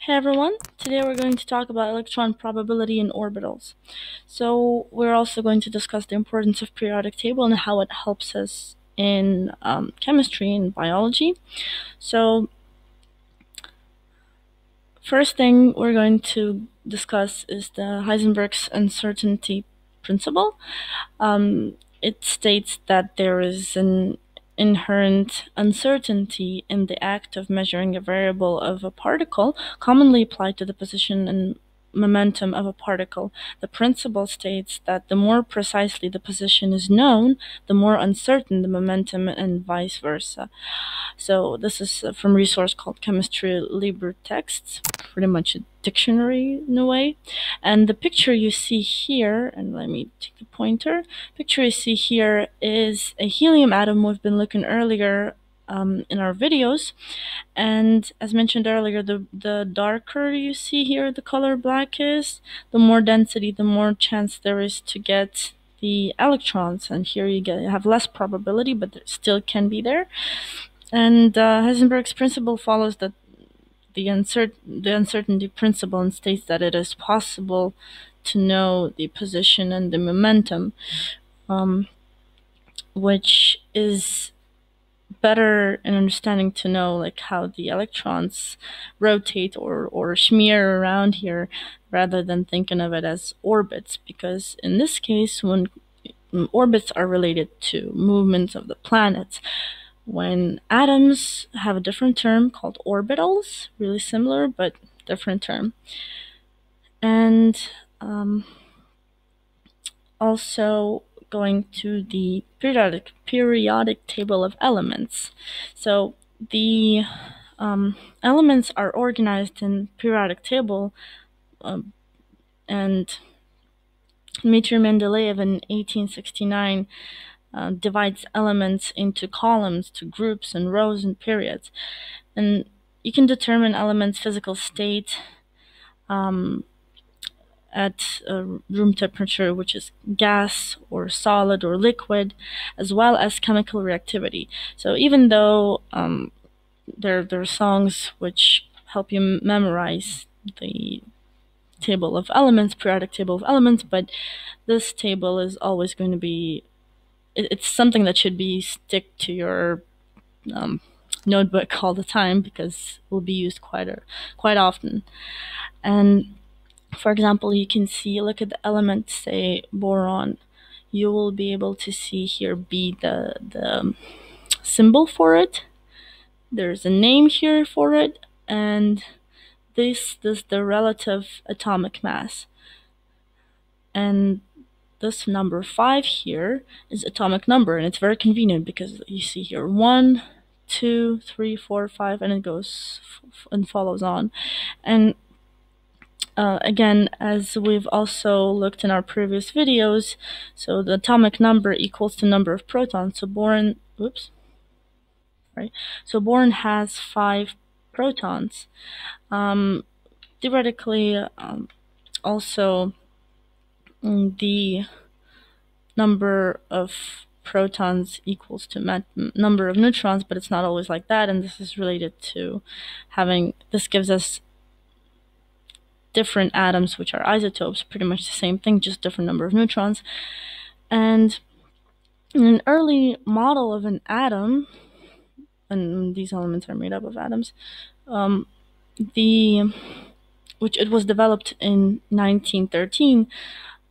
Hey everyone, today we're going to talk about electron probability in orbitals. So we're also going to discuss the importance of periodic table and how it helps us in chemistry and biology. So first thing we're going to discuss is the Heisenberg's uncertainty principle. It states that there is an inherent uncertainty in the act of measuring a variable of a particle, commonly applied to the position and momentum of a particle. The principle states that the more precisely the position is known, the more uncertain the momentum, and vice versa. So this is from a resource called Chemistry Libre Texts, pretty much a dictionary in a way. And the picture you see here, and let me take the pointer, picture you see here is a helium atom we've been looking earlier in our videos. And as mentioned earlier, the darker you see here, the color black is, the more density, the more chance there is to get the electrons. And here you have less probability, but it still can be there. And Heisenberg's principle follows that the uncertainty principle and states that it is possible to know the position and the momentum, which is better in understanding to know like how the electrons rotate or smear around here, rather than thinking of it as orbits, because in this case, when orbits are related to movements of the planets, when atoms have a different term called orbitals, really similar but different term. And also going to the periodic table of elements. So the elements are organized in periodic table, and Dmitry Mendeleev in 1869 divides elements into columns, to groups and rows and periods. And you can determine elements' physical state at room temperature, which is gas or solid or liquid, as well as chemical reactivity. So even though there are songs which help you memorize the table of elements, periodic table of elements, but this table is always going to be, it's something that should be stick to your notebook all the time, because it will be used quite often. And for example, you can see, look at the element, say boron. You will be able to see here B, the symbol for it. There's a name here for it, and this is the relative atomic mass. And this number 5 here is atomic number, and it's very convenient because you see here 1, 2, 3, 4, 5, and it goes and follows on. And again, as we've also looked in our previous videos, so the atomic number equals the number of protons. So boron, So boron has 5 protons. Theoretically, also the number of protons equals to number of neutrons, but it's not always like that, and this is related to this gives us different atoms, which are isotopes, pretty much the same thing, just different number of neutrons. And in an early model of an atom, and these elements are made up of atoms, which it was developed in 1913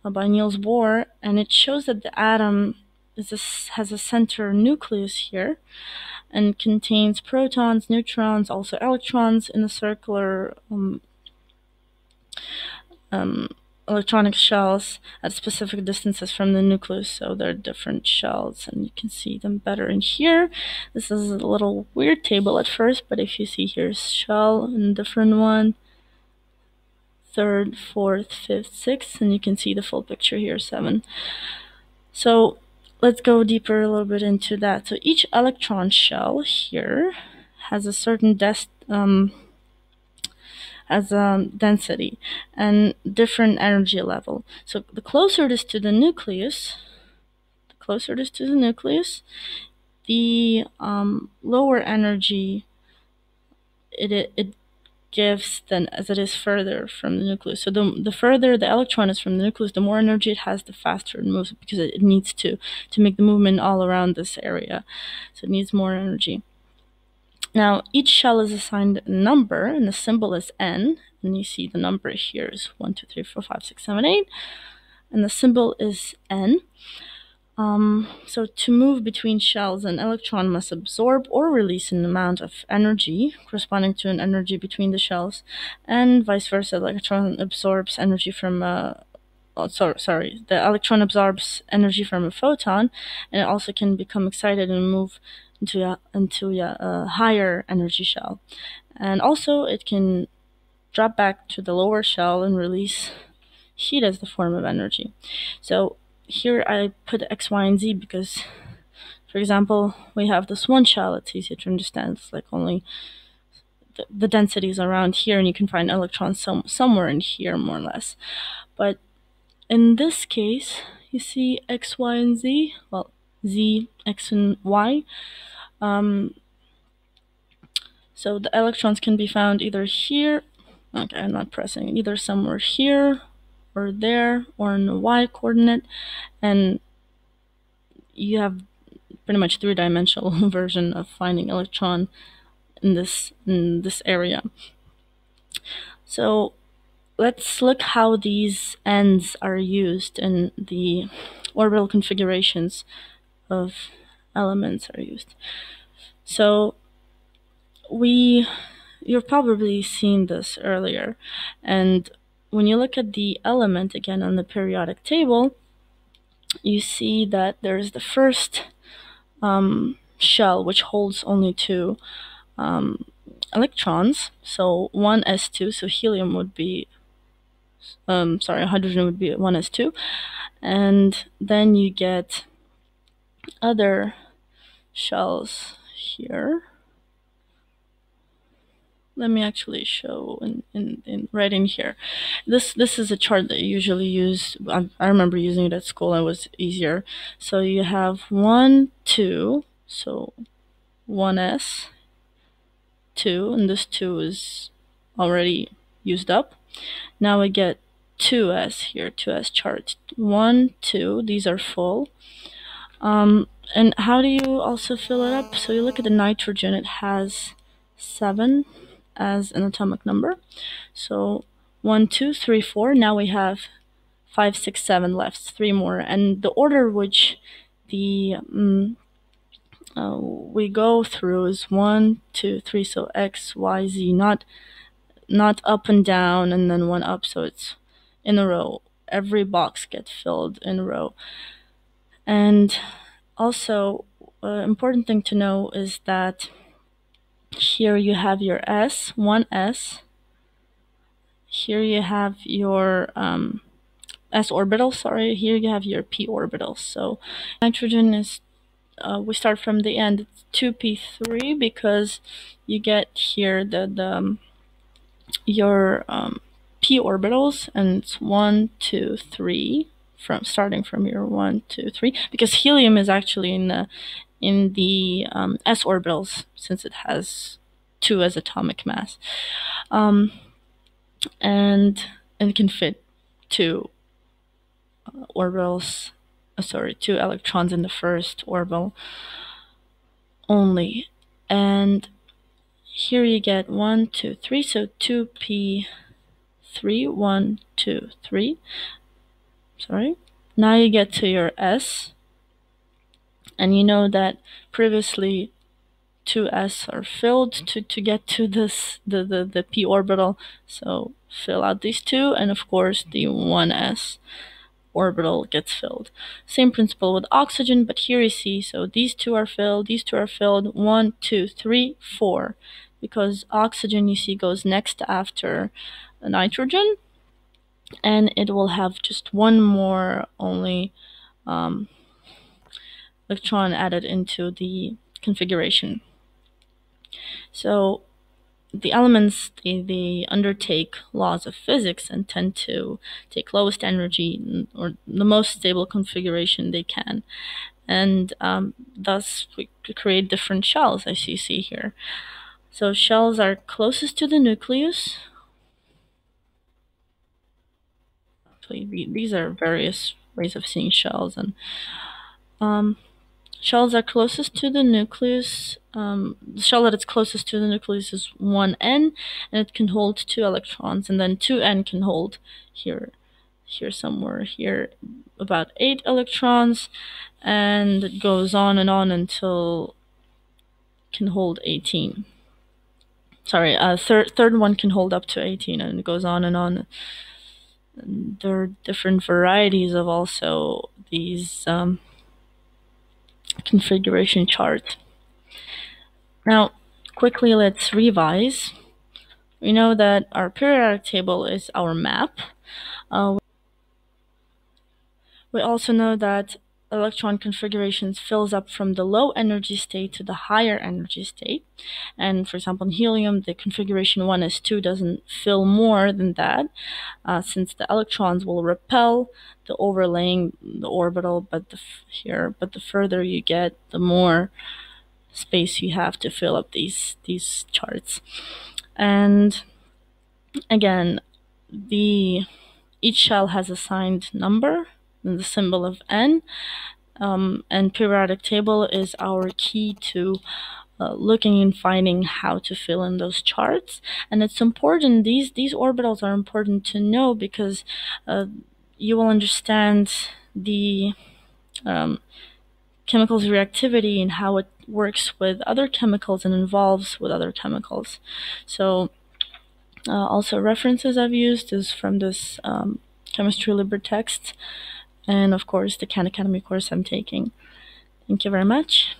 by Niels Bohr, and it shows that the atom has a center nucleus here and contains protons, neutrons, also electrons in a circular electronic shells at specific distances from the nucleus. So they're different shells, and you can see them better in here. This is a little weird table at first, but if you see here's shell and a different one, 3rd, 4th, 5th, 6th, and you can see the full picture here, 7. So let's go deeper a little bit into that. So each electron shell here has a certain density and different energy level. So the closer it is to the nucleus, the lower energy it gifts than as it is further from the nucleus. So the further the electron is from the nucleus, the more energy it has, the faster it moves, because it needs to make the movement all around this area. So it needs more energy. Now, each shell is assigned a number, and the symbol is N. And you see the number here is 1, 2, 3, 4, 5, 6, 7, 8. And the symbol is N. So to move between shells, an electron must absorb or release an amount of energy corresponding to an energy between the shells, and vice versa. The electron absorbs energy from the electron absorbs energy from a photon, and it also can become excited and move into a higher energy shell. And also it can drop back to the lower shell and release heat as the form of energy. So here I put X, Y, and Z because, for example, we have this one shell. It's easy to understand. It's like only the densities around here, and you can find electrons somewhere in here, more or less. But in this case, you see X, Y, and Z. Well, Z, X, and Y. So the electrons can be found either here. Okay, I'm not pressing. Either somewhere here, or there, or in the Y coordinate, and you have pretty much three-dimensional version of finding electron in this area. So let's look how these ends are used in the orbital configurations of elements are used. So you've probably seen this earlier, and when you look at the element again on the periodic table, you see that there's the first shell, which holds only 2 electrons, so 1s2, so helium would be, hydrogen would be 1s2, and then you get other shells here. Let me actually show right in here. This is a chart that you usually use. I remember using it at school. It was easier. So you have 1, 2, so 1s, 2, and this 2 is already used up. Now we get 2s here, 2s chart. 1, 2, these are full. And how do you also fill it up? So you look at the nitrogen, it has 7 as an atomic number. So 1, 2, 3, 4. Now we have 5, 6, 7 left, 3 more. And the order which the we go through is 1, 2, 3. So X, Y, Z, not up and down and then 1 up. So it's in a row. Every box gets filled in a row. And also, important thing to know is that here you have your S, 1s. Here you have your s orbital, sorry. Here you have your p orbital. So nitrogen is, we start from the end, it's 2p3, because you get here your p orbitals, and it's 1, 2, 3, starting from your 1, 2, 3, because helium is actually in the s orbitals, since it has 2 as atomic mass, and it can fit 2 orbitals, 2 electrons in the first orbital only. And here you get 1, 2, 3, so 2p3, 1, 2, 3. Sorry. Now you get to your S, and you know that previously 2s are filled to get to this the p orbital, so fill out these 2, and of course the 1s orbital gets filled. Same principle with oxygen, but here you see, so these 2 are filled, these 2 are filled, 1, 2, 3, 4, because oxygen, you see, goes next after nitrogen, and it will have just 1 more only electron added into the configuration. So the elements, they undertake laws of physics and tend to take lowest energy or the most stable configuration they can. And thus we create different shells, as you see here. So shells are closest to the nucleus. Actually, these are various ways of seeing shells, and shells are closest to the nucleus. The shell that is closest to the nucleus is 1n, and it can hold 2 electrons, and then 2n can hold here somewhere here about 8 electrons, and it goes on and on until it can hold 18. Sorry, third one can hold up to 18, and it goes on and on. And there are different varieties of also these configuration charts. Now, quickly, let's revise. We know that our periodic table is our map. We also know that electron configurations fills up from the low energy state to the higher energy state. And for example, in helium, the configuration 1s2 doesn't fill more than that, since the electrons will repel the overlaying the orbital, but the further you get, the more space you have to fill up these charts. And again, each shell has a signed number and the symbol of n, and periodic table is our key to looking and finding how to fill in those charts. And it's important, these orbitals are important to know, because you will understand the chemicals reactivity and how it works with other chemicals and involves with other chemicals. So also references I've used is from this Chemistry LibreText, and of course the Khan Academy course I'm taking. Thank you very much.